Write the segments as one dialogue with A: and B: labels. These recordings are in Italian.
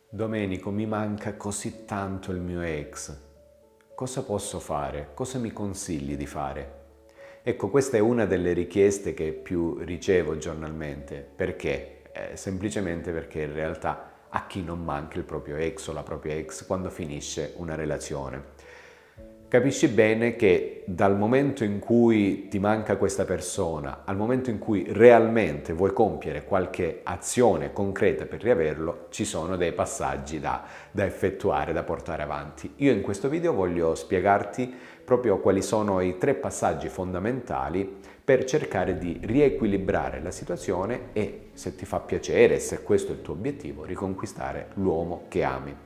A: Domenico, mi manca così tanto il mio ex. Cosa posso fare? Cosa mi consigli di fare? Ecco, questa è una delle richieste che più ricevo giornalmente. Perché? Semplicemente perché in realtà a chi non manca il proprio ex o la propria ex quando finisce una relazione. Capisci bene che dal momento in cui ti manca questa persona al momento in cui realmente vuoi compiere qualche azione concreta per riaverlo, ci sono dei passaggi da effettuare, da portare avanti. Io in questo video voglio spiegarti proprio quali sono i 3 passaggi fondamentali per cercare di riequilibrare la situazione e, se ti fa piacere, se questo è il tuo obiettivo, riconquistare l'uomo che ami.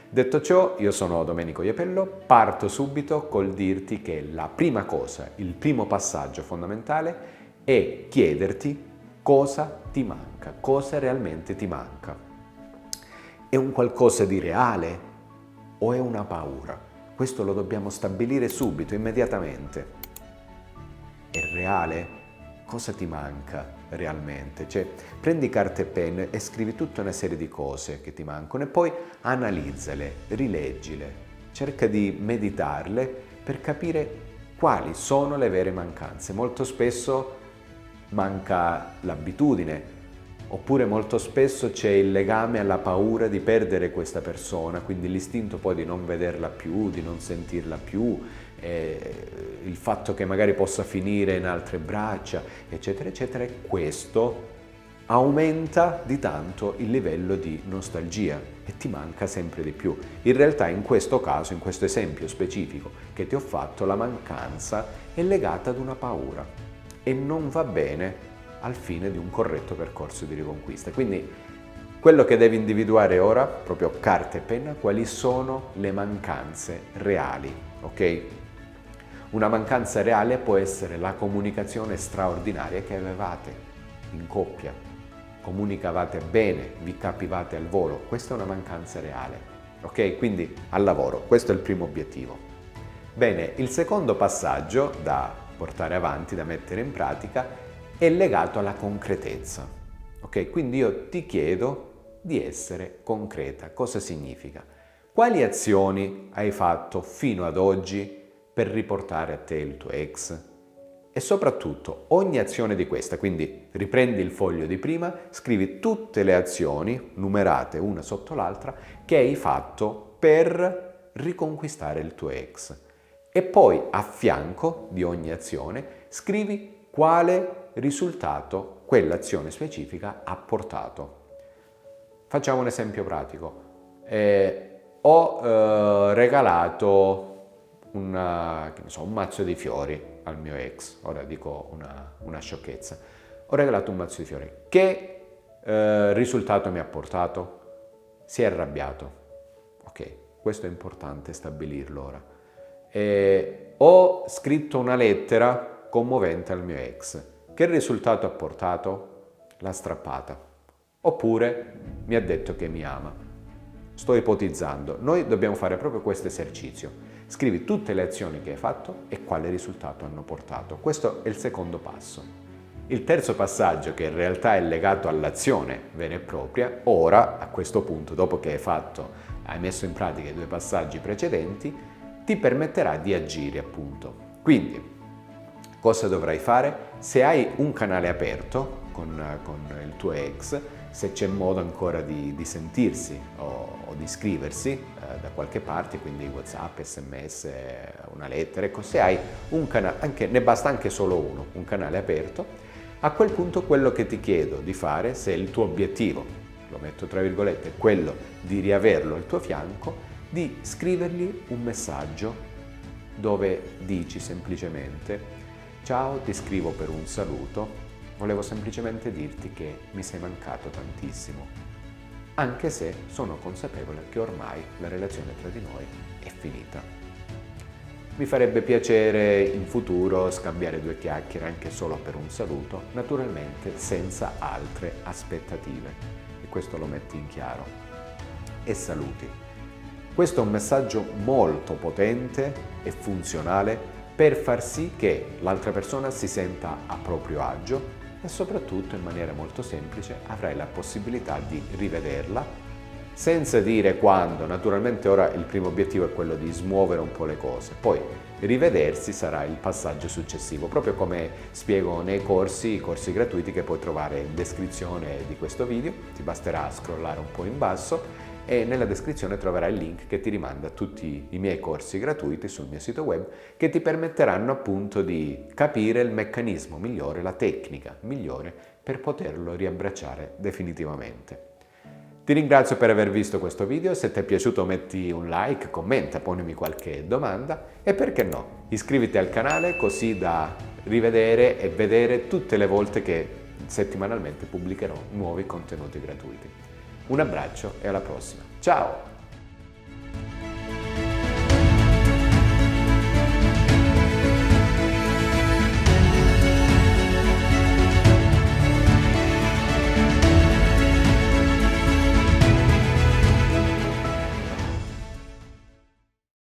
A: Detto ciò, io sono Domenico Iapello, parto subito col dirti che la prima cosa, il primo passaggio fondamentale è chiederti cosa ti manca, cosa realmente ti manca. È un qualcosa di reale o è una paura? Questo lo dobbiamo stabilire subito, immediatamente. È reale? Cosa ti manca realmente? Cioè, prendi carta e penna e scrivi tutta una serie di cose che ti mancano e poi analizzale, rileggile, cerca di meditarle per capire quali sono le vere mancanze. Molto spesso manca l'abitudine, oppure molto spesso c'è il legame alla paura di perdere questa persona, quindi l'istinto poi di non vederla più, di non sentirla più, il fatto che magari possa finire in altre braccia, eccetera, eccetera, e questo aumenta di tanto il livello di nostalgia e ti manca sempre di più. In realtà in questo caso, in questo esempio specifico che ti ho fatto, la mancanza è legata ad una paura e non va bene al fine di un corretto percorso di riconquista. Quindi quello che devi individuare ora, proprio carta e penna, quali sono le mancanze reali, ok? Una mancanza reale può essere la comunicazione straordinaria che avevate in coppia. Comunicavate bene, vi capivate al volo, questa è una mancanza reale, ok? Quindi al lavoro, questo è il primo obiettivo. Bene, il secondo passaggio da portare avanti, da mettere in pratica, è legato alla concretezza, ok? Quindi io ti chiedo di essere concreta. Cosa significa? Quali azioni hai fatto fino ad oggi per riportare a te il tuo ex? E soprattutto ogni azione di questa, quindi riprendi il foglio di prima, scrivi tutte le azioni, numerate una sotto l'altra, che hai fatto per riconquistare il tuo ex. E poi a fianco di ogni azione scrivi quale risultato quell'azione specifica ha portato. Facciamo un esempio pratico. Ho regalato un mazzo di fiori al mio ex, ora dico una sciocchezza. Ho regalato un mazzo di fiori. Che risultato mi ha portato? Si è arrabbiato. Ok, questo è importante stabilirlo ora. Ho scritto una lettera commovente al mio ex. Che risultato ha portato? L'ha strappata. Oppure mi ha detto che mi ama. Sto ipotizzando. Noi dobbiamo fare proprio questo esercizio. Scrivi tutte le azioni che hai fatto e quale risultato hanno portato. Questo è il secondo passo. Il terzo passaggio, che in realtà è legato all'azione vera e propria, ora, a questo punto, dopo che hai messo in pratica i 2 passaggi precedenti, ti permetterà di agire, appunto. Quindi, cosa dovrai fare? Se hai un canale aperto con il tuo ex, se c'è modo ancora di sentirsi o di scriversi da qualche parte, quindi WhatsApp, SMS, una lettera, ecco, se hai un canale, ne basta anche solo uno, un canale aperto, a quel punto quello che ti chiedo di fare, se il tuo obiettivo, lo metto tra virgolette, è quello di riaverlo al tuo fianco, di scrivergli un messaggio dove dici semplicemente: ciao, ti scrivo per un saluto, volevo semplicemente dirti che mi sei mancato tantissimo, anche se sono consapevole che ormai la relazione tra di noi è finita. Mi farebbe piacere in futuro scambiare 2 chiacchiere anche solo per un saluto, naturalmente senza altre aspettative. E questo lo metti in chiaro. E saluti. Questo è un messaggio molto potente e funzionale per far sì che l'altra persona si senta a proprio agio e soprattutto in maniera molto semplice avrai la possibilità di rivederla senza dire quando. Naturalmente ora il primo obiettivo è quello di smuovere un po' le cose, poi rivedersi sarà il passaggio successivo, proprio come spiego nei corsi, i corsi gratuiti che puoi trovare in descrizione di questo video. Ti basterà scrollare un po' in basso e nella descrizione troverai il link che ti rimanda a tutti i miei corsi gratuiti sul mio sito web, che ti permetteranno appunto di capire il meccanismo migliore, la tecnica migliore per poterlo riabbracciare definitivamente. Ti ringrazio per aver visto questo video, se ti è piaciuto metti un like, commenta, ponimi qualche domanda e perché no, iscriviti al canale così da rivedere e vedere tutte le volte che settimanalmente pubblicherò nuovi contenuti gratuiti. Un abbraccio e alla prossima. Ciao!